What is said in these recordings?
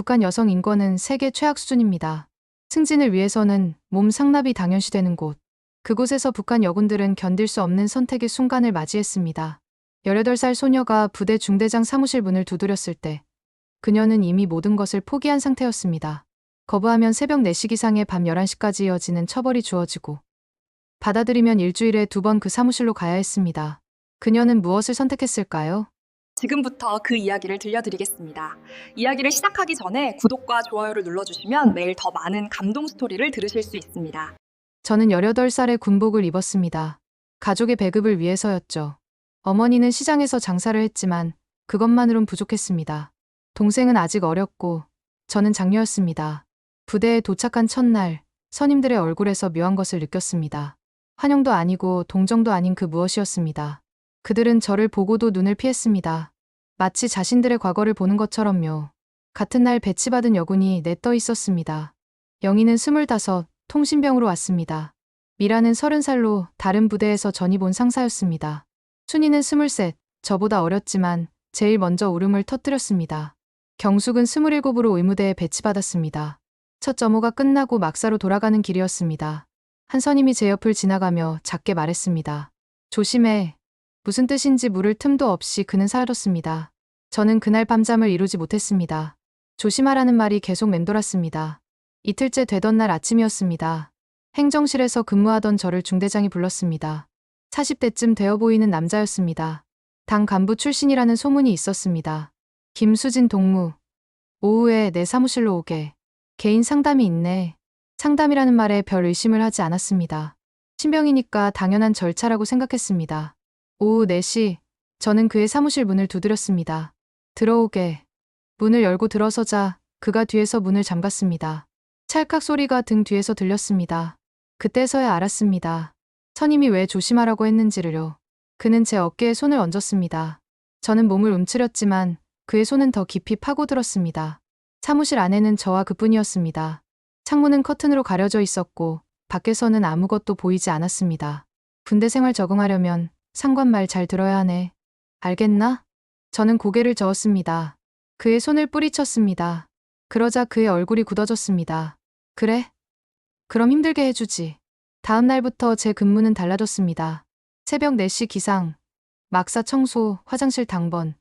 북한 여성 인권은 세계 최악 수준입니다. 승진을 위해서는 몸 상납이 당연시되는 곳. 그곳에서 북한 여군들은 견딜 수 없는 선택의 순간을 맞이했습니다. 18살 소녀가 부대 중대장 사무실 문을 두드렸을 때 그녀는 이미 모든 것을 포기한 상태였습니다. 거부하면 새벽 4시 기상에 밤 11시까지 이어지는 처벌이 주어지고 받아들이면 일주일에 2번 그 사무실로 가야 했습니다. 그녀는 무엇을 선택했을까요? 지금부터 그 이야기를 들려드리겠습니다. 이야기를 시작하기 전에 구독과 좋아요를 눌러주시면 매일 더 많은 감동 스토리를 들으실 수 있습니다. 저는 18살에 군복을 입었습니다. 가족의 배급을 위해서였죠. 어머니는 시장에서 장사를 했지만 그것만으론 부족했습니다. 동생은 아직 어렸고 저는 장녀였습니다. 부대에 도착한 첫날 선임들의 얼굴에서 묘한 것을 느꼈습니다. 환영도 아니고 동정도 아닌 그 무엇이었습니다. 그들은 저를 보고도 눈을 피했습니다. 마치 자신들의 과거를 보는 것처럼요. 같은 날 배치받은 여군이 내떠 있었습니다. 영희는 25, 통신병으로 왔습니다. 미라는 30살로 다른 부대에서 전입 온 상사였습니다. 순이는 23, 저보다 어렸지만 제일 먼저 울음을 터뜨렸습니다. 경숙은 27으로 의무대에 배치받았습니다. 첫 점호가 끝나고 막사로 돌아가는 길이었습니다. 한 선임이 제 옆을 지나가며 작게 말했습니다. 조심해. 무슨 뜻인지 물을 틈도 없이 그는 사라졌습니다. 저는 그날 밤잠을 이루지 못했습니다. 조심하라는 말이 계속 맴돌았습니다. 이틀째 되던 날 아침이었습니다. 행정실에서 근무하던 저를 중대장이 불렀습니다. 40대쯤 되어 보이는 남자였습니다. 당 간부 출신이라는 소문이 있었습니다. 김수진 동무. 오후에 내 사무실로 오게. 개인 상담이 있네. 상담이라는 말에 별 의심을 하지 않았습니다. 신병이니까 당연한 절차라고 생각했습니다. 오후 4시, 저는 그의 사무실 문을 두드렸습니다. 들어오게. 문을 열고 들어서자 그가 뒤에서 문을 잠갔습니다. 찰칵 소리가 등 뒤에서 들렸습니다. 그때서야 알았습니다. 선임이 왜 조심하라고 했는지를요. 그는 제 어깨에 손을 얹었습니다. 저는 몸을 움츠렸지만 그의 손은 더 깊이 파고들었습니다. 사무실 안에는 저와 그뿐이었습니다. 창문은 커튼으로 가려져 있었고 밖에서는 아무것도 보이지 않았습니다. 군대 생활 적응하려면 상관 말 잘 들어야 하네. 알겠나? 저는 고개를 저었습니다. 그의 손을 뿌리쳤습니다. 그러자 그의 얼굴이 굳어졌습니다. 그래? 그럼 힘들게 해주지. 다음 날부터 제 근무는 달라졌습니다. 새벽 4시 기상, 막사 청소, 화장실 당번,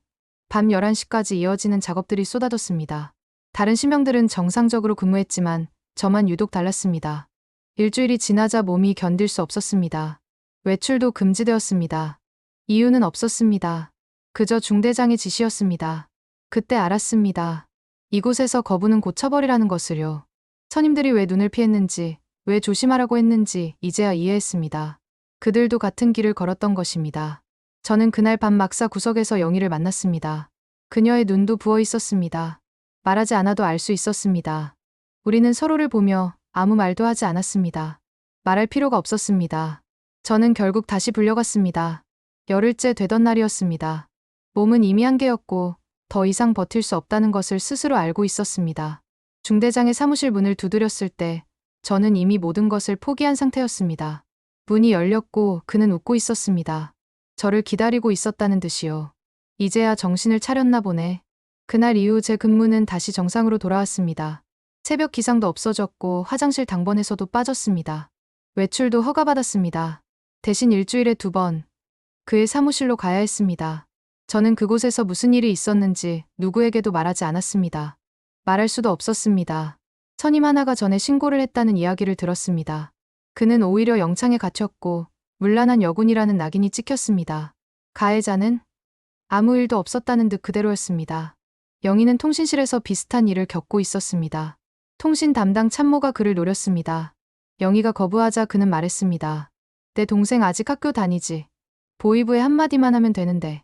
밤 11시까지 이어지는 작업들이 쏟아졌습니다. 다른 신병들은 정상적으로 근무했지만 저만 유독 달랐습니다. 일주일이 지나자 몸이 견딜 수 없었습니다. 외출도 금지되었습니다. 이유는 없었습니다. 그저 중대장의 지시였습니다. 그때 알았습니다. 이곳에서 거부는 고쳐버리라는 것을요. 선임들이 왜 눈을 피했는지, 왜 조심하라고 했는지 이제야 이해했습니다. 그들도 같은 길을 걸었던 것입니다. 저는 그날 밤 막사 구석에서 영희를 만났습니다. 그녀의 눈도 부어 있었습니다. 말하지 않아도 알 수 있었습니다. 우리는 서로를 보며 아무 말도 하지 않았습니다. 말할 필요가 없었습니다. 저는 결국 다시 불려갔습니다. 열흘째 되던 날이었습니다. 몸은 이미 한계였고 더 이상 버틸 수 없다는 것을 스스로 알고 있었습니다. 중대장의 사무실 문을 두드렸을 때 저는 이미 모든 것을 포기한 상태였습니다. 문이 열렸고 그는 웃고 있었습니다. 저를 기다리고 있었다는 듯이요. 이제야 정신을 차렸나 보네. 그날 이후 제 근무는 다시 정상으로 돌아왔습니다. 새벽 기상도 없어졌고 화장실 당번에서도 빠졌습니다. 외출도 허가받았습니다. 대신 일주일에 2번 그의 사무실로 가야 했습니다. 저는 그곳에서 무슨 일이 있었는지 누구에게도 말하지 않았습니다. 말할 수도 없었습니다. 선임 하나가 전에 신고를 했다는 이야기를 들었습니다. 그는 오히려 영창에 갇혔고 문란한 여군이라는 낙인이 찍혔습니다. 가해자는 아무 일도 없었다는 듯 그대로였습니다. 영희는 통신실에서 비슷한 일을 겪고 있었습니다. 통신 담당 참모가 그를 노렸습니다. 영희가 거부하자 그는 말했습니다. 내 동생 아직 학교 다니지. 보위부에 한마디만 하면 되는데.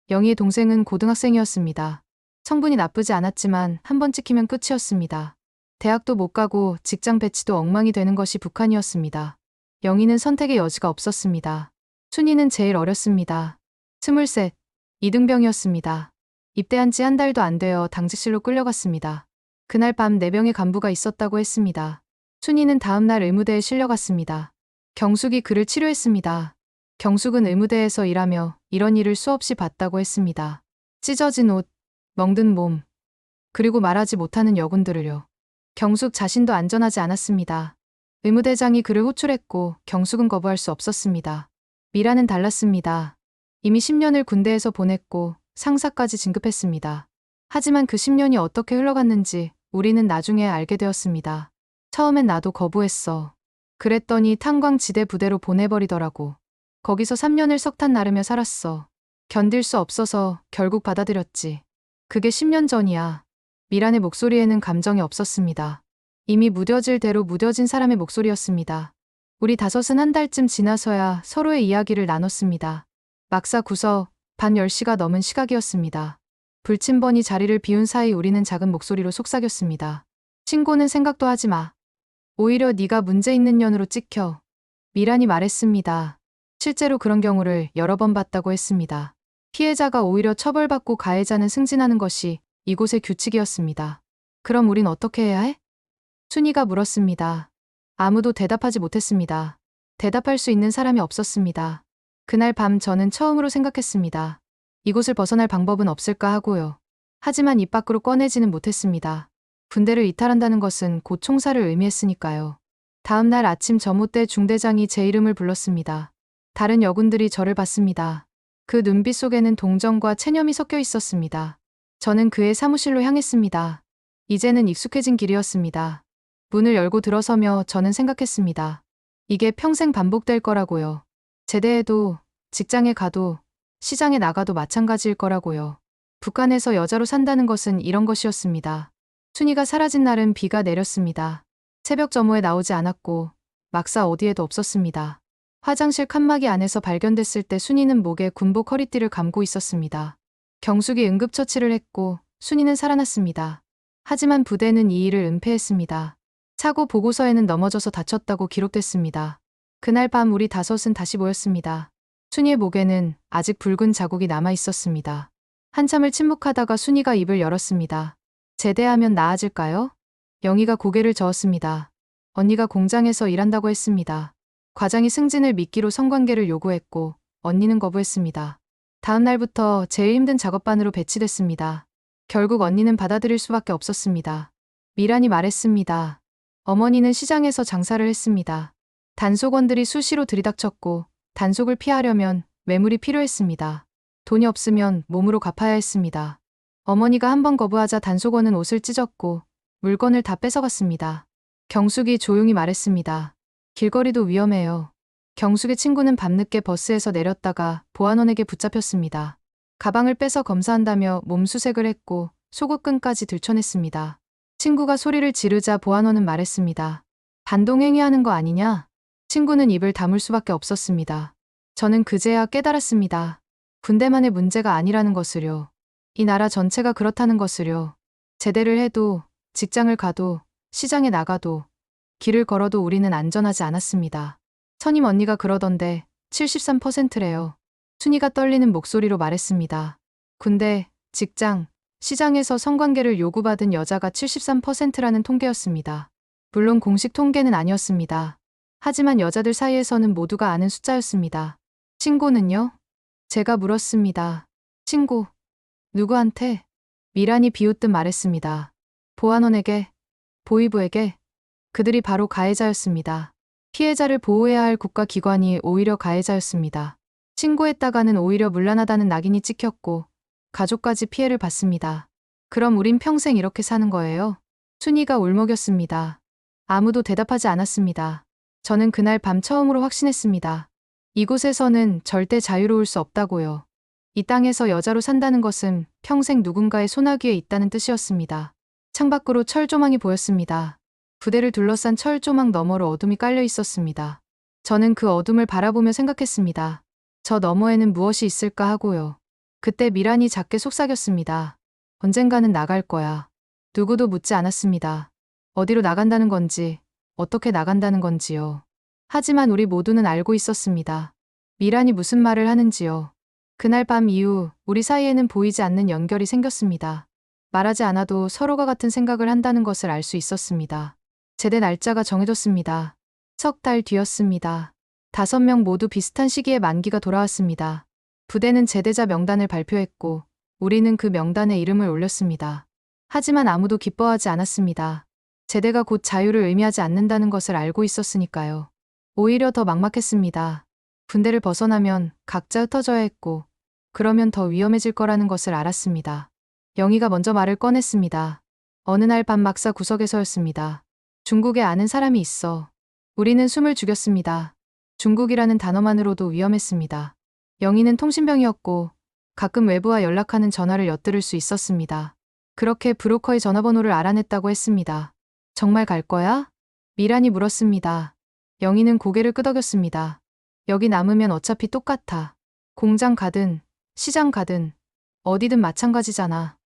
영희의 동생은 고등학생이었습니다. 성분이 나쁘지 않았지만 한 번 찍히면 끝이었습니다. 대학도 못 가고 직장 배치도 엉망이 되는 것이 북한이었습니다. 영희는 선택의 여지가 없었습니다. 순이는 제일 어렸습니다. 23, 이등병이었습니다. 입대한 지 한 달도 안 되어 당직실로 끌려갔습니다. 그날 밤 4명의 간부가 있었다고 했습니다. 순이는 다음 날 의무대에 실려갔습니다. 경숙이 그를 치료했습니다. 경숙은 의무대에서 일하며 이런 일을 수없이 봤다고 했습니다. 찢어진 옷, 멍든 몸. 그리고 말하지 못하는 여군들을요. 경숙 자신도 안전하지 않았습니다. 의무대장이 그를 호출했고 경숙은 거부할 수 없었습니다. 미라는 달랐습니다. 이미 10년을 군대에서 보냈고 상사까지 진급했습니다. 하지만 그 10년이 어떻게 흘러갔는지 우리는 나중에 알게 되었습니다. 처음엔 나도 거부했어. 그랬더니 탄광지대 부대로 보내버리더라고. 거기서 3년을 석탄 나르며 살았어. 견딜 수 없어서 결국 받아들였지. 그게 10년 전이야. 미란의 목소리에는 감정이 없었습니다. 이미 무뎌질 대로 무뎌진 사람의 목소리였습니다. 우리 다섯은 한 달쯤 지나서야 서로의 이야기를 나눴습니다. 막사 구석 밤 10시가 넘은 시각이었습니다. 불침번이 자리를 비운 사이 우리는 작은 목소리로 속삭였습니다. 신고는 생각도 하지 마. 오히려 네가 문제 있는 년으로 찍혀. 미란이 말했습니다. 실제로 그런 경우를 여러 번 봤다고 했습니다. 피해자가 오히려 처벌받고 가해자는 승진하는 것이 이곳의 규칙이었습니다. 그럼 우린 어떻게 해야 해? 순이가 물었습니다. 아무도 대답하지 못했습니다. 대답할 수 있는 사람이 없었습니다. 그날 밤 저는 처음으로 생각했습니다. 이곳을 벗어날 방법은 없을까 하고요. 하지만 입 밖으로 꺼내지는 못했습니다. 군대를 이탈한다는 것은 곧 총살을 의미했으니까요. 다음 날 아침 점호 때 중대장이 제 이름을 불렀습니다. 다른 여군들이 저를 봤습니다. 그 눈빛 속에는 동정과 체념이 섞여 있었습니다. 저는 그의 사무실로 향했습니다. 이제는 익숙해진 길이었습니다. 문을 열고 들어서며 저는 생각했습니다. 이게 평생 반복될 거라고요. 제대해도, 직장에 가도, 시장에 나가도 마찬가지일 거라고요. 북한에서 여자로 산다는 것은 이런 것이었습니다. 순이가 사라진 날은 비가 내렸습니다. 새벽 점호에 나오지 않았고 막사 어디에도 없었습니다. 화장실 칸막이 안에서 발견됐을 때 순이는 목에 군복 허리띠를 감고 있었습니다. 경숙이 응급처치를 했고 순이는 살아났습니다. 하지만 부대는 이 일을 은폐했습니다. 사고 보고서에는 넘어져서 다쳤다고 기록됐습니다. 그날 밤 우리 다섯은 다시 모였습니다. 순이의 목에는 아직 붉은 자국이 남아 있었습니다. 한참을 침묵하다가 순이가 입을 열었습니다. 제대하면 나아질까요? 영희가 고개를 저었습니다. 언니가 공장에서 일한다고 했습니다. 과장이 승진을 미끼로 성관계를 요구했고 언니는 거부했습니다. 다음 날부터 제일 힘든 작업반으로 배치됐습니다. 결국 언니는 받아들일 수밖에 없었습니다. 미란이 말했습니다. 어머니는 시장에서 장사를 했습니다. 단속원들이 수시로 들이닥쳤고 단속을 피하려면 매물이 필요했습니다. 돈이 없으면 몸으로 갚아야 했습니다. 어머니가 한번 거부하자 단속원은 옷을 찢었고 물건을 다 뺏어갔습니다. 경숙이 조용히 말했습니다. 길거리도 위험해요. 경숙의 친구는 밤늦게 버스에서 내렸다가 보안원에게 붙잡혔습니다. 가방을 빼서 검사한다며 몸수색을 했고 소극근까지 들춰냈습니다. 친구가 소리를 지르자 보안원은 말했습니다. 반동행위하는 거 아니냐? 친구는 입을 다물 수밖에 없었습니다. 저는 그제야 깨달았습니다. 군대만의 문제가 아니라는 것을요. 이 나라 전체가 그렇다는 것을요. 제대를 해도, 직장을 가도, 시장에 나가도, 길을 걸어도 우리는 안전하지 않았습니다. 선임 언니가 그러던데 73%래요. 순이가 떨리는 목소리로 말했습니다. 군대, 직장, 시장에서 성관계를 요구받은 여자가 73%라는 통계였습니다. 물론 공식 통계는 아니었습니다. 하지만 여자들 사이에서는 모두가 아는 숫자였습니다. 신고는요? 제가 물었습니다. 신고. 누구한테? 미란이 비웃듯 말했습니다. 보안원에게, 보위부에게. 그들이 바로 가해자였습니다. 피해자를 보호해야 할 국가기관이 오히려 가해자였습니다. 신고했다가는 오히려 문란하다는 낙인이 찍혔고 가족까지 피해를 봤습니다. 그럼 우린 평생 이렇게 사는 거예요? 순이가 울먹였습니다. 아무도 대답하지 않았습니다. 저는 그날 밤 처음으로 확신했습니다. 이곳에서는 절대 자유로울 수 없다고요. 이 땅에서 여자로 산다는 것은 평생 누군가의 소나귀에 있다는 뜻이었습니다. 창밖으로 철조망이 보였습니다. 부대를 둘러싼 철조망 너머로 어둠이 깔려 있었습니다. 저는 그 어둠을 바라보며 생각했습니다. 저 너머에는 무엇이 있을까 하고요. 그때 미란이 작게 속삭였습니다. 언젠가는 나갈 거야. 누구도 묻지 않았습니다. 어디로 나간다는 건지, 어떻게 나간다는 건지요. 하지만 우리 모두는 알고 있었습니다. 미란이 무슨 말을 하는지요. 그날 밤 이후 우리 사이에는 보이지 않는 연결이 생겼습니다. 말하지 않아도 서로가 같은 생각을 한다는 것을 알 수 있었습니다. 제대 날짜가 정해졌습니다. 석 달 뒤였습니다. 5명 모두 비슷한 시기에 만기가 돌아왔습니다. 부대는 제대자 명단을 발표했고 우리는 그 명단에 이름을 올렸습니다. 하지만 아무도 기뻐하지 않았습니다. 제대가 곧 자유를 의미하지 않는다는 것을 알고 있었으니까요. 오히려 더 막막했습니다. 군대를 벗어나면 각자 흩어져야 했고, 그러면 더 위험해질 거라는 것을 알았습니다. 영희가 먼저 말을 꺼냈습니다. 어느 날 밤 막사 구석에서였습니다. 중국에 아는 사람이 있어. 우리는 숨을 죽였습니다. 중국이라는 단어만으로도 위험했습니다. 영희는 통신병이었고 가끔 외부와 연락하는 전화를 엿들을 수 있었습니다. 그렇게 브로커의 전화번호를 알아냈다고 했습니다. 정말 갈 거야? 미란이 물었습니다. 영희는 고개를 끄덕였습니다. 여기 남으면 어차피 똑같아. 공장 가든 시장 가든 어디든 마찬가지잖아.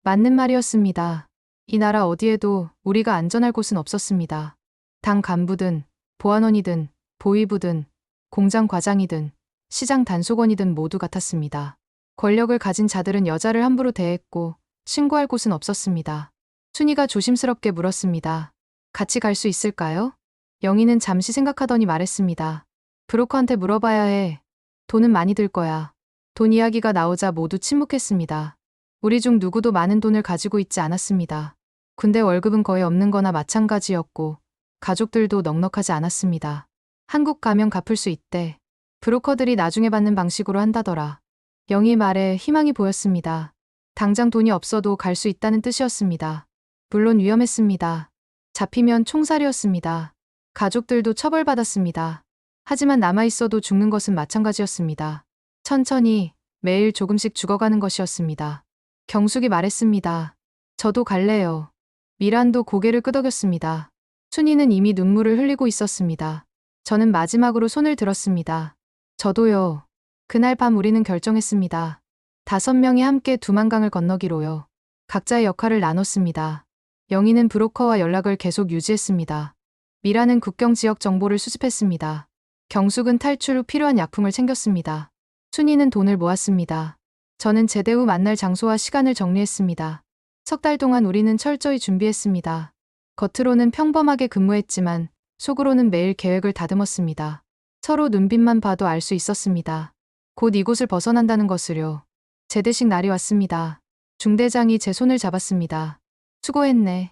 맞는 말이었습니다. 이 나라 어디에도 우리가 안전할 곳은 없었습니다. 당 간부든 보안원이든 보위부든 공장 과장이든 시장 단속원이든 모두 같았습니다. 권력을 가진 자들은 여자를 함부로 대했고 신고할 곳은 없었습니다. 순이가 조심스럽게 물었습니다. 같이 갈 수 있을까요? 영희는 잠시 생각하더니 말했습니다. 브로커한테 물어봐야 해. 돈은 많이 들 거야. 돈 이야기가 나오자 모두 침묵했습니다. 우리 중 누구도 많은 돈을 가지고 있지 않았습니다. 군대 월급은 거의 없는 거나 마찬가지였고 가족들도 넉넉하지 않았습니다. 한국 가면 갚을 수 있대. 브로커들이 나중에 받는 방식으로 한다더라. 영희 말에 희망이 보였습니다. 당장 돈이 없어도 갈 수 있다는 뜻이었습니다. 물론 위험했습니다. 잡히면 총살이었습니다. 가족들도 처벌받았습니다. 하지만 남아있어도 죽는 것은 마찬가지였습니다. 천천히 매일 조금씩 죽어가는 것이었습니다. 경숙이 말했습니다. 저도 갈래요. 미란도 고개를 끄덕였습니다. 순이는 이미 눈물을 흘리고 있었습니다. 저는 마지막으로 손을 들었습니다. 저도요. 그날 밤 우리는 결정했습니다. 5명이 함께 두만강을 건너기로요. 각자의 역할을 나눴습니다. 영희는 브로커와 연락을 계속 유지했습니다. 미라는 국경 지역 정보를 수집했습니다. 경숙은 탈출 후 필요한 약품을 챙겼습니다. 순이는 돈을 모았습니다. 저는 제대 후 만날 장소와 시간을 정리했습니다. 3달 동안 우리는 철저히 준비했습니다. 겉으로는 평범하게 근무했지만 속으로는 매일 계획을 다듬었습니다. 서로 눈빛만 봐도 알 수 있었습니다. 곧 이곳을 벗어난다는 것을요. 제대식 날이 왔습니다. 중대장이 제 손을 잡았습니다. 수고했네.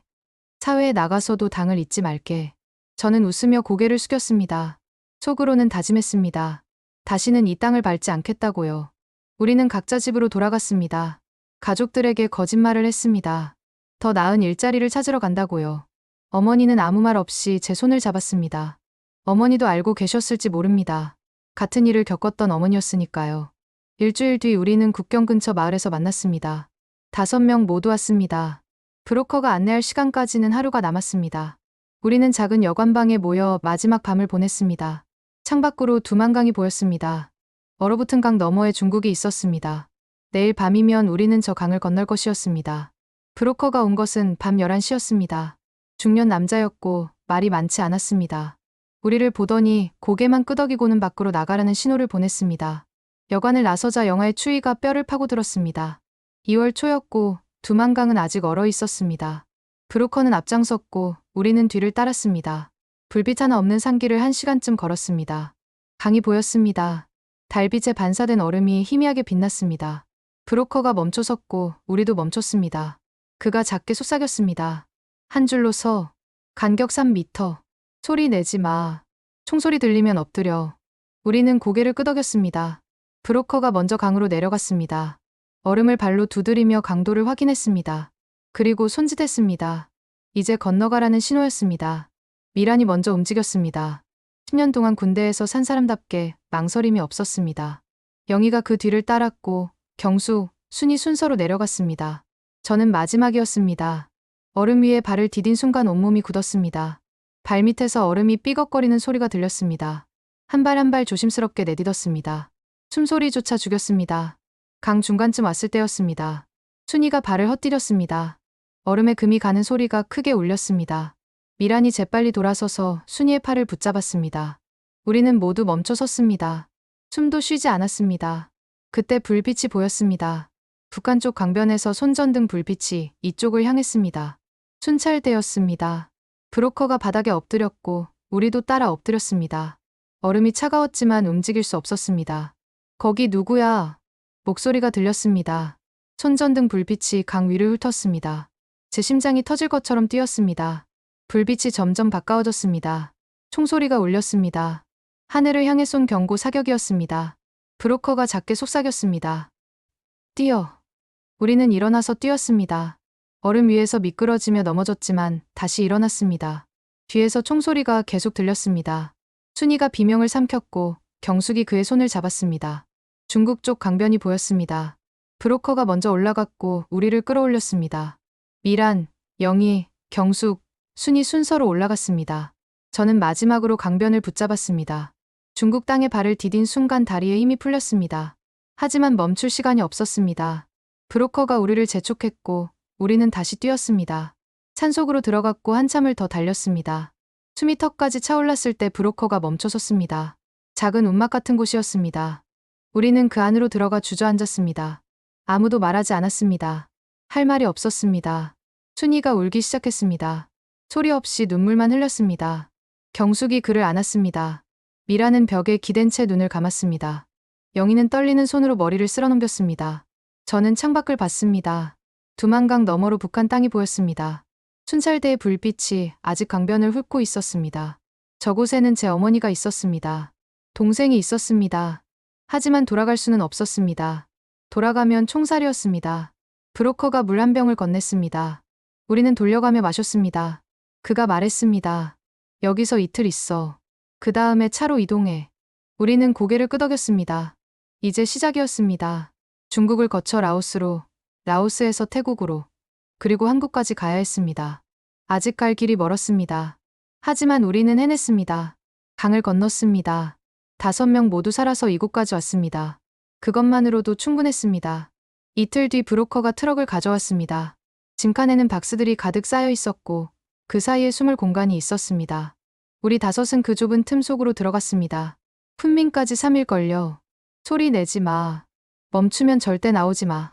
사회에 나가서도 당을 잊지 말게. 저는 웃으며 고개를 숙였습니다. 속으로는 다짐했습니다. 다시는 이 땅을 밟지 않겠다고요. 우리는 각자 집으로 돌아갔습니다. 가족들에게 거짓말을 했습니다. 더 나은 일자리를 찾으러 간다고요. 어머니는 아무 말 없이 제 손을 잡았습니다. 어머니도 알고 계셨을지 모릅니다. 같은 일을 겪었던 어머니였으니까요. 일주일 뒤 우리는 국경 근처 마을에서 만났습니다. 5명 모두 왔습니다. 브로커가 안내할 시간까지는 하루가 남았습니다. 우리는 작은 여관방에 모여 마지막 밤을 보냈습니다. 창밖으로 두만강이 보였습니다. 얼어붙은 강 너머에 중국이 있었습니다. 내일 밤이면 우리는 저 강을 건널 것이었습니다. 브로커가 온 것은 밤 11시였습니다. 중년 남자였고 말이 많지 않았습니다. 우리를 보더니 고개만 끄덕이고는 밖으로 나가라는 신호를 보냈습니다. 여관을 나서자 영하의 추위가 뼈를 파고들었습니다. 2월 초였고 두만강은 아직 얼어 있었습니다. 브로커는 앞장섰고 우리는 뒤를 따랐습니다. 불빛 하나 없는 산길을 1시간쯤 걸었습니다. 강이 보였습니다. 달빛에 반사된 얼음이 희미하게 빛났습니다. 브로커가 멈춰섰고 우리도 멈췄습니다. 그가 작게 속삭였습니다. 한 줄로 서. 간격 3미터. 소리 내지 마. 총소리 들리면 엎드려. 우리는 고개를 끄덕였습니다. 브로커가 먼저 강으로 내려갔습니다. 얼음을 발로 두드리며 강도를 확인했습니다. 그리고 손짓했습니다. 이제 건너가라는 신호였습니다. 미란이 먼저 움직였습니다. 10년 동안 군대에서 산 사람답게 망설임이 없었습니다. 영희가 그 뒤를 따랐고 경수, 순이 순서로 내려갔습니다. 저는 마지막이었습니다. 얼음 위에 발을 디딘 순간 온몸이 굳었습니다. 발밑에서 얼음이 삐걱거리는 소리가 들렸습니다. 한 발 한 발 조심스럽게 내딛었습니다. 숨소리조차 죽였습니다. 강 중간쯤 왔을 때였습니다. 순이가 발을 헛디뎠습니다. 얼음에 금이 가는 소리가 크게 울렸습니다. 미란이 재빨리 돌아서서 순이의 팔을 붙잡았습니다. 우리는 모두 멈춰 섰습니다. 숨도 쉬지 않았습니다. 그때 불빛이 보였습니다. 북한 쪽 강변에서 손전등 불빛이 이쪽을 향했습니다. 순찰대였습니다. 브로커가 바닥에 엎드렸고 우리도 따라 엎드렸습니다. 얼음이 차가웠지만 움직일 수 없었습니다. 거기 누구야? 목소리가 들렸습니다. 손전등 불빛이 강 위를 훑었습니다. 제 심장이 터질 것처럼 뛰었습니다. 불빛이 점점 가까워졌습니다. 총소리가 울렸습니다. 하늘을 향해 쏜 경고 사격이었습니다. 브로커가 작게 속삭였습니다. 뛰어. 우리는 일어나서 뛰었습니다. 얼음 위에서 미끄러지며 넘어졌지만 다시 일어났습니다. 뒤에서 총소리가 계속 들렸습니다. 순이가 비명을 삼켰고 경숙이 그의 손을 잡았습니다. 중국 쪽 강변이 보였습니다. 브로커가 먼저 올라갔고 우리를 끌어올렸습니다. 미란, 영희, 경숙, 순이 순서로 올라갔습니다. 저는 마지막으로 강변을 붙잡았습니다. 중국 땅에 발을 디딘 순간 다리에 힘이 풀렸습니다. 하지만 멈출 시간이 없었습니다. 브로커가 우리를 재촉했고 우리는 다시 뛰었습니다. 산속으로 들어갔고 한참을 더 달렸습니다. 숨이 턱까지 차올랐을 때 브로커가 멈춰섰습니다. 작은 움막 같은 곳이었습니다. 우리는 그 안으로 들어가 주저앉았습니다. 아무도 말하지 않았습니다. 할 말이 없었습니다. 순이가 울기 시작했습니다. 소리 없이 눈물만 흘렸습니다. 경숙이 그를 안았습니다. 미라는 벽에 기댄 채 눈을 감았습니다. 영희는 떨리는 손으로 머리를 쓸어넘겼습니다. 저는 창밖을 봤습니다. 두만강 너머로 북한 땅이 보였습니다. 순찰대의 불빛이 아직 강변을 훑고 있었습니다. 저곳에는 제 어머니가 있었습니다. 동생이 있었습니다. 하지만 돌아갈 수는 없었습니다. 돌아가면 총살이었습니다. 브로커가 물 한 병을 건넸습니다. 우리는 돌려가며 마셨습니다. 그가 말했습니다. 여기서 이틀 있어. 그 다음에 차로 이동해. 우리는 고개를 끄덕였습니다. 이제 시작이었습니다. 중국을 거쳐 라오스로, 라오스에서 태국으로, 그리고 한국까지 가야 했습니다. 아직 갈 길이 멀었습니다. 하지만 우리는 해냈습니다. 강을 건넜습니다. 5명 모두 살아서 이곳까지 왔습니다. 그것만으로도 충분했습니다. 이틀 뒤 브로커가 트럭을 가져왔습니다. 짐칸에는 박스들이 가득 쌓여 있었고 그 사이에 숨을 공간이 있었습니다. 우리 5은 그 좁은 틈 속으로 들어갔습니다. 쿤민까지 3일 걸려. 소리 내지 마. 멈추면 절대 나오지 마.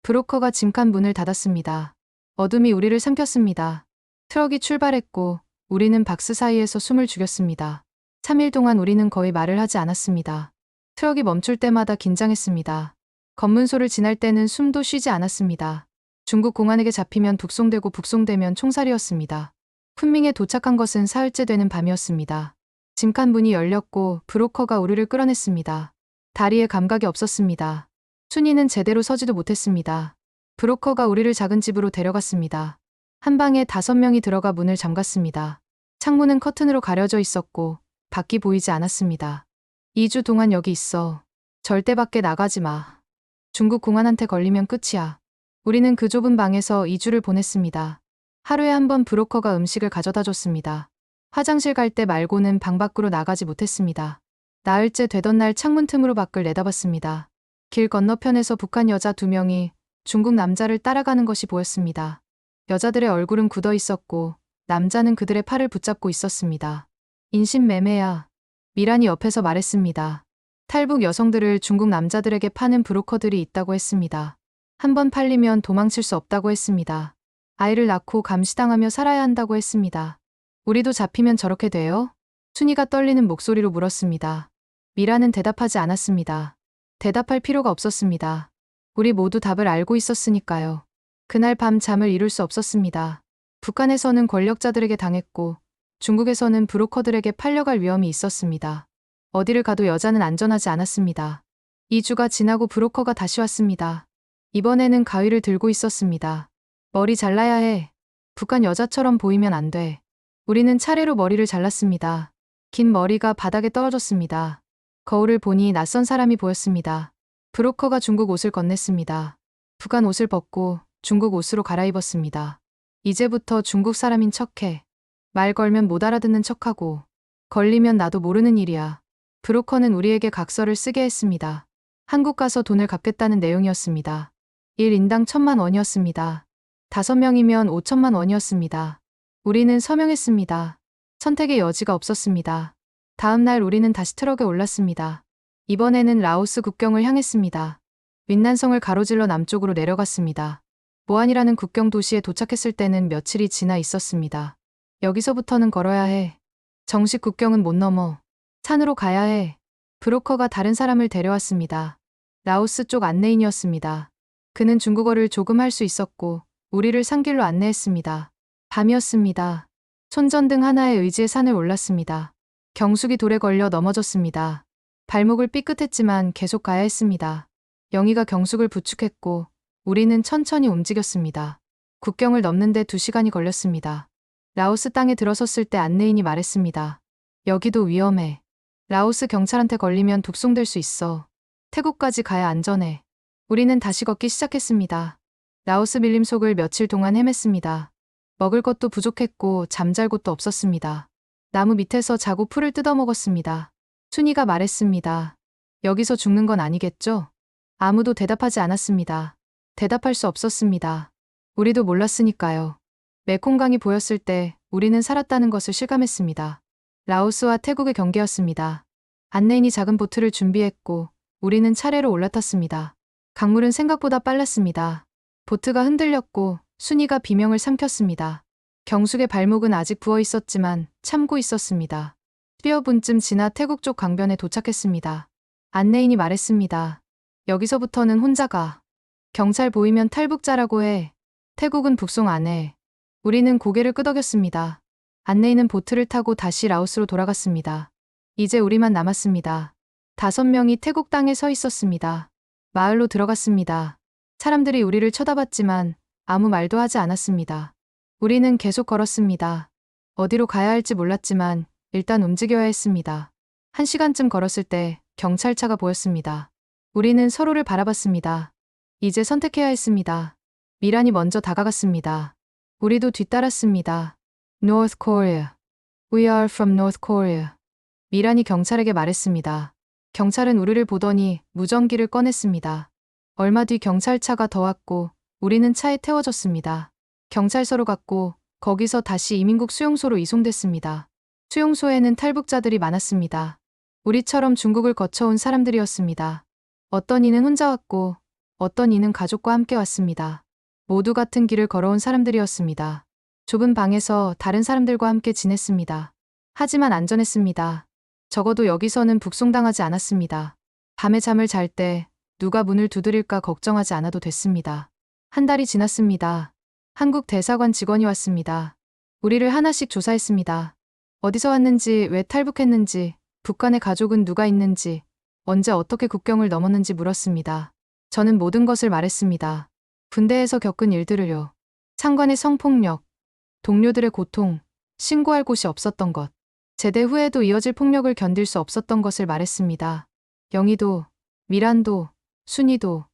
브로커가 짐칸 문을 닫았습니다. 어둠이 우리를 삼켰습니다. 트럭이 출발했고 우리는 박스 사이에서 숨을 죽였습니다. 3일 동안 우리는 거의 말을 하지 않았습니다. 트럭이 멈출 때마다 긴장했습니다. 검문소를 지날 때는 숨도 쉬지 않았습니다. 중국 공안에게 잡히면 북송되고 북송되면 총살이었습니다. 쿤밍에 도착한 것은 사흘째 되는 밤이었습니다. 짐칸 문이 열렸고 브로커가 우리를 끌어냈습니다. 다리에 감각이 없었습니다. 순이는 제대로 서지도 못했습니다. 브로커가 우리를 작은 집으로 데려갔습니다. 한 방에 5명이 들어가 문을 잠갔습니다. 창문은 커튼으로 가려져 있었고 밖이 보이지 않았습니다. 2주 동안 여기 있어. 절대 밖에 나가지 마. 중국 공안한테 걸리면 끝이야. 우리는 그 좁은 방에서 2주를 보냈습니다. 하루에 한 번 브로커가 음식을 가져다 줬습니다. 화장실 갈 때 말고는 방 밖으로 나가지 못했습니다. 나흘째 되던 날 창문 틈으로 밖을 내다봤습니다. 길 건너편에서 북한 여자 2명이 중국 남자를 따라가는 것이 보였습니다. 여자들의 얼굴은 굳어 있었고 남자는 그들의 팔을 붙잡고 있었습니다. 인신매매야. 미란이 옆에서 말했습니다. 탈북 여성들을 중국 남자들에게 파는 브로커들이 있다고 했습니다. 한 번 팔리면 도망칠 수 없다고 했습니다. 아이를 낳고 감시당하며 살아야 한다고 했습니다. 우리도 잡히면 저렇게 돼요? 순이가 떨리는 목소리로 물었습니다. 미라는 대답하지 않았습니다. 대답할 필요가 없었습니다. 우리 모두 답을 알고 있었으니까요. 그날 밤 잠을 이룰 수 없었습니다. 북한에서는 권력자들에게 당했고 중국에서는 브로커들에게 팔려갈 위험이 있었습니다. 어디를 가도 여자는 안전하지 않았습니다. 2주가 지나고 브로커가 다시 왔습니다. 이번에는 가위를 들고 있었습니다. 머리 잘라야 해. 북한 여자처럼 보이면 안 돼. 우리는 차례로 머리를 잘랐습니다. 긴 머리가 바닥에 떨어졌습니다. 거울을 보니 낯선 사람이 보였습니다. 브로커가 중국 옷을 건넸습니다. 북한 옷을 벗고 중국 옷으로 갈아입었습니다. 이제부터 중국 사람인 척해. 말 걸면 못 알아듣는 척하고 걸리면 나도 모르는 일이야. 브로커는 우리에게 각서를 쓰게 했습니다. 한국 가서 돈을 갚겠다는 내용이었습니다. 1인당 1,000만 원이었습니다. 5명이면 5천만 원이었습니다. 우리는 서명했습니다. 선택의 여지가 없었습니다. 다음 날 우리는 다시 트럭에 올랐습니다. 이번에는 라오스 국경을 향했습니다. 윈난성을 가로질러 남쪽으로 내려갔습니다. 모안이라는 국경 도시에 도착했을 때는 며칠이 지나 있었습니다. 여기서부터는 걸어야 해. 정식 국경은 못 넘어. 산으로 가야 해. 브로커가 다른 사람을 데려왔습니다. 라오스 쪽 안내인이었습니다. 그는 중국어를 조금 할 수 있었고 우리를 산길로 안내했습니다. 밤이었습니다. 손전등 하나에 의지해 산을 올랐습니다. 경숙이 돌에 걸려 넘어졌습니다. 발목을 삐끗했지만 계속 가야 했습니다. 영희가 경숙을 부축했고 우리는 천천히 움직였습니다. 국경을 넘는데 2시간이 걸렸습니다. 라오스 땅에 들어섰을 때 안내인이 말했습니다. 여기도 위험해. 라오스 경찰한테 걸리면 북송될 수 있어. 태국까지 가야 안전해. 우리는 다시 걷기 시작했습니다. 라오스 밀림 속을 며칠 동안 헤맸습니다. 먹을 것도 부족했고 잠잘 곳도 없었습니다. 나무 밑에서 자고 풀을 뜯어 먹었습니다. 순이가 말했습니다. 여기서 죽는 건 아니겠죠? 아무도 대답하지 않았습니다. 대답할 수 없었습니다. 우리도 몰랐으니까요. 메콩강이 보였을 때 우리는 살았다는 것을 실감했습니다. 라오스와 태국의 경계였습니다. 안내인이 작은 보트를 준비했고 우리는 차례로 올라탔습니다. 강물은 생각보다 빨랐습니다. 보트가 흔들렸고 순이가 비명을 삼켰습니다. 경숙의 발목은 아직 부어 있었지만 참고 있었습니다. 3여분쯤 지나 태국 쪽 강변에 도착했습니다. 안내인이 말했습니다. 여기서부터는 혼자 가. 경찰 보이면 탈북자라고 해. 태국은 북송 안 해. 우리는 고개를 끄덕였습니다. 안내인은 보트를 타고 다시 라오스로 돌아갔습니다. 이제 우리만 남았습니다. 5명이 태국 땅에 서 있었습니다. 마을로 들어갔습니다. 사람들이 우리를 쳐다봤지만 아무 말도 하지 않았습니다. 우리는 계속 걸었습니다. 어디로 가야 할지 몰랐지만 일단 움직여야 했습니다. 1시간쯤 걸었을 때 경찰차가 보였습니다. 우리는 서로를 바라봤습니다. 이제 선택해야 했습니다. 미란이 먼저 다가갔습니다. 우리도 뒤따랐습니다. North Korea. We are from North Korea. 미란이 경찰에게 말했습니다. 경찰은 우리를 보더니 무전기를 꺼냈습니다. 얼마 뒤 경찰차가 더 왔고 우리는 차에 태워졌습니다. 경찰서로 갔고 거기서 다시 이민국 수용소로 이송됐습니다. 수용소에는 탈북자들이 많았습니다. 우리처럼 중국을 거쳐온 사람들이었습니다. 어떤 이는 혼자 왔고 어떤 이는 가족과 함께 왔습니다. 모두 같은 길을 걸어온 사람들이었습니다. 좁은 방에서 다른 사람들과 함께 지냈습니다. 하지만 안전했습니다. 적어도 여기서는 북송당하지 않았습니다. 밤에 잠을 잘 때 누가 문을 두드릴까 걱정하지 않아도 됐습니다. 1달이 지났습니다. 한국 대사관 직원이 왔습니다. 우리를 하나씩 조사했습니다. 어디서 왔는지, 왜 탈북했는지, 북한의 가족은 누가 있는지, 언제 어떻게 국경을 넘었는지 물었습니다. 저는 모든 것을 말했습니다. 군대에서 겪은 일들을요. 상관의 성폭력, 동료들의 고통, 신고할 곳이 없었던 것, 제대 후에도 이어질 폭력을 견딜 수 없었던 것을 말했습니다. 영희도, 미란도, 순이도,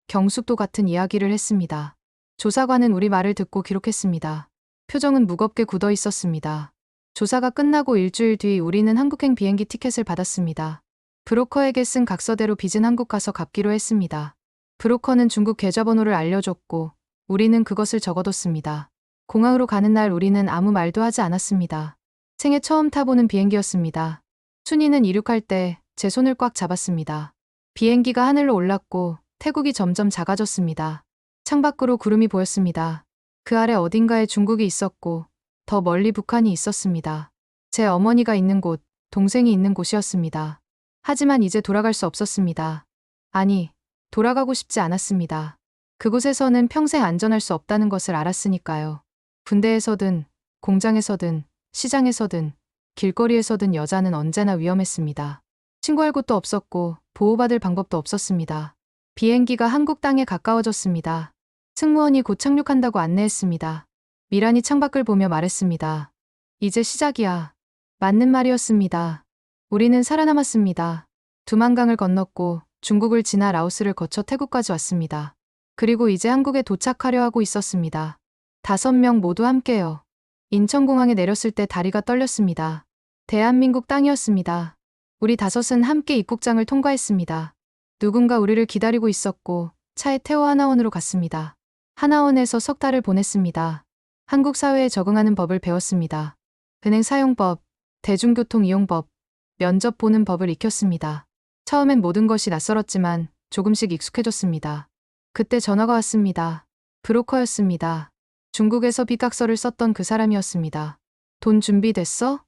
경숙도 같은 이야기를 했습니다. 조사관은 우리 말을 듣고 기록했습니다. 표정은 무겁게 굳어 있었습니다. 조사가 끝나고 일주일 뒤 우리는 한국행 비행기 티켓을 받았습니다. 브로커에게 쓴 각서대로 빚은 한국 가서 갚기로 했습니다. 브로커는 중국 계좌번호를 알려줬고 우리는 그것을 적어뒀습니다. 공항으로 가는 날 우리는 아무 말도 하지 않았습니다. 생애 처음 타보는 비행기였습니다. 순이는 이륙할 때 제 손을 꽉 잡았습니다. 비행기가 하늘로 올랐고 태국이 점점 작아졌습니다. 창밖으로 구름이 보였습니다. 그 아래 어딘가에 중국이 있었고 더 멀리 북한이 있었습니다. 제 어머니가 있는 곳, 동생이 있는 곳이었습니다. 하지만 이제 돌아갈 수 없었습니다. 아니, 돌아가고 싶지 않았습니다. 그곳에서는 평생 안전할 수 없다는 것을 알았으니까요. 군대에서든, 공장에서든, 시장에서든, 길거리에서든 여자는 언제나 위험했습니다. 신고할 곳도 없었고 보호받을 방법도 없었습니다. 비행기가 한국 땅에 가까워졌습니다. 승무원이 곧 착륙한다고 안내했습니다. 미란이 창밖을 보며 말했습니다. 이제 시작이야. 맞는 말이었습니다. 우리는 살아남았습니다. 두만강을 건넜고 중국을 지나 라오스를 거쳐 태국까지 왔습니다. 그리고 이제 한국에 도착하려 하고 있었습니다. 5명 모두 함께요. 인천공항에 내렸을 때 다리가 떨렸습니다. 대한민국 땅이었습니다. 우리 5은 함께 입국장을 통과했습니다. 누군가 우리를 기다리고 있었고 차에 태워 하나원으로 갔습니다. 하나원에서 석 달을 보냈습니다. 한국 사회에 적응하는 법을 배웠습니다. 은행 사용법, 대중교통 이용법, 면접 보는 법을 익혔습니다. 처음엔 모든 것이 낯설었지만 조금씩 익숙해졌습니다. 그때 전화가 왔습니다. 브로커였습니다. 중국에서 빚각서를 썼던 그 사람이었습니다. 돈 준비됐어?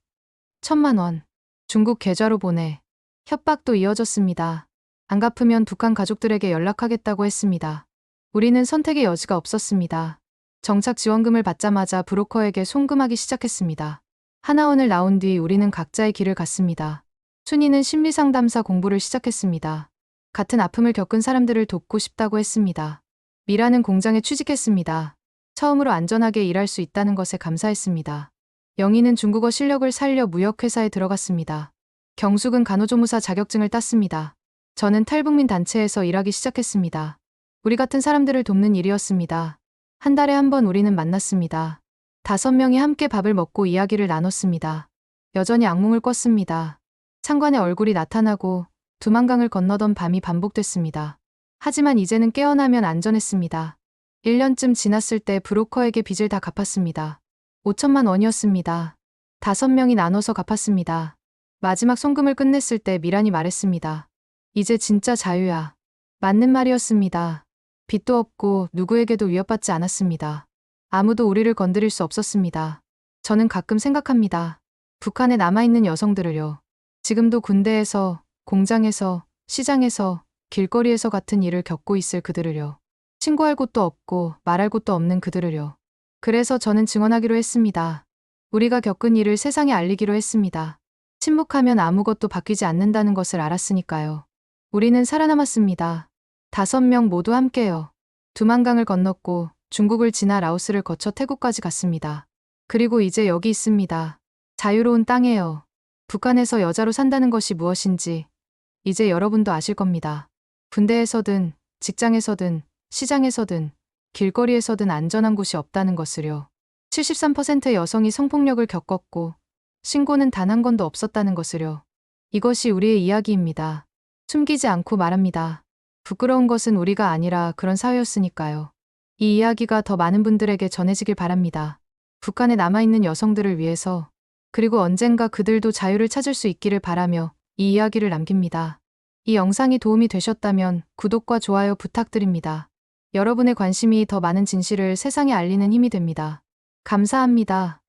1,000만 원. 중국 계좌로 보내. 협박도 이어졌습니다. 안 갚으면 북한 가족들에게 연락하겠다고 했습니다. 우리는 선택의 여지가 없었습니다. 정착 지원금을 받자마자 브로커에게 송금하기 시작했습니다. 하나원을 나온 뒤 우리는 각자의 길을 갔습니다. 순이는 심리상담사 공부를 시작했습니다. 같은 아픔을 겪은 사람들을 돕고 싶다고 했습니다. 미라는 공장에 취직했습니다. 처음으로 안전하게 일할 수 있다는 것에 감사했습니다. 영희는 중국어 실력을 살려 무역회사에 들어갔습니다. 경숙은 간호조무사 자격증을 땄습니다. 저는 탈북민 단체에서 일하기 시작했습니다. 우리 같은 사람들을 돕는 일이었습니다. 한 달에 한 번 우리는 만났습니다. 5명이 함께 밥을 먹고 이야기를 나눴습니다. 여전히 악몽을 꿨습니다. 창관에 얼굴이 나타나고 두만강을 건너던 밤이 반복됐습니다. 하지만 이제는 깨어나면 안전했습니다. 1년쯤 지났을 때 브로커에게 빚을 다 갚았습니다. 5천만 원이었습니다. 5명이 나눠서 갚았습니다. 마지막 송금을 끝냈을 때 미란이 말했습니다. 이제 진짜 자유야. 맞는 말이었습니다. 빚도 없고 누구에게도 위협받지 않았습니다. 아무도 우리를 건드릴 수 없었습니다. 저는 가끔 생각합니다. 북한에 남아있는 여성들을요. 지금도 군대에서, 공장에서, 시장에서, 길거리에서 같은 일을 겪고 있을 그들을요. 신고할 곳도 없고 말할 곳도 없는 그들을요. 그래서 저는 증언하기로 했습니다. 우리가 겪은 일을 세상에 알리기로 했습니다. 침묵하면 아무것도 바뀌지 않는다는 것을 알았으니까요. 우리는 살아남았습니다. 5명 모두 함께요. 두만강을 건넜고 중국을 지나 라오스를 거쳐 태국까지 갔습니다. 그리고 이제 여기 있습니다. 자유로운 땅에요. 북한에서 여자로 산다는 것이 무엇인지 이제 여러분도 아실 겁니다. 군대에서든 직장에서든 시장에서든 길거리에서든 안전한 곳이 없다는 것을요. 73%의 여성이 성폭력을 겪었고 신고는 단 한 건도 없었다는 것을요. 이것이 우리의 이야기입니다. 숨기지 않고 말합니다. 부끄러운 것은 우리가 아니라 그런 사회였으니까요. 이 이야기가 더 많은 분들에게 전해지길 바랍니다. 북한에 남아있는 여성들을 위해서 그리고 언젠가 그들도 자유를 찾을 수 있기를 바라며 이 이야기를 남깁니다. 이 영상이 도움이 되셨다면 구독과 좋아요 부탁드립니다. 여러분의 관심이 더 많은 진실을 세상에 알리는 힘이 됩니다. 감사합니다.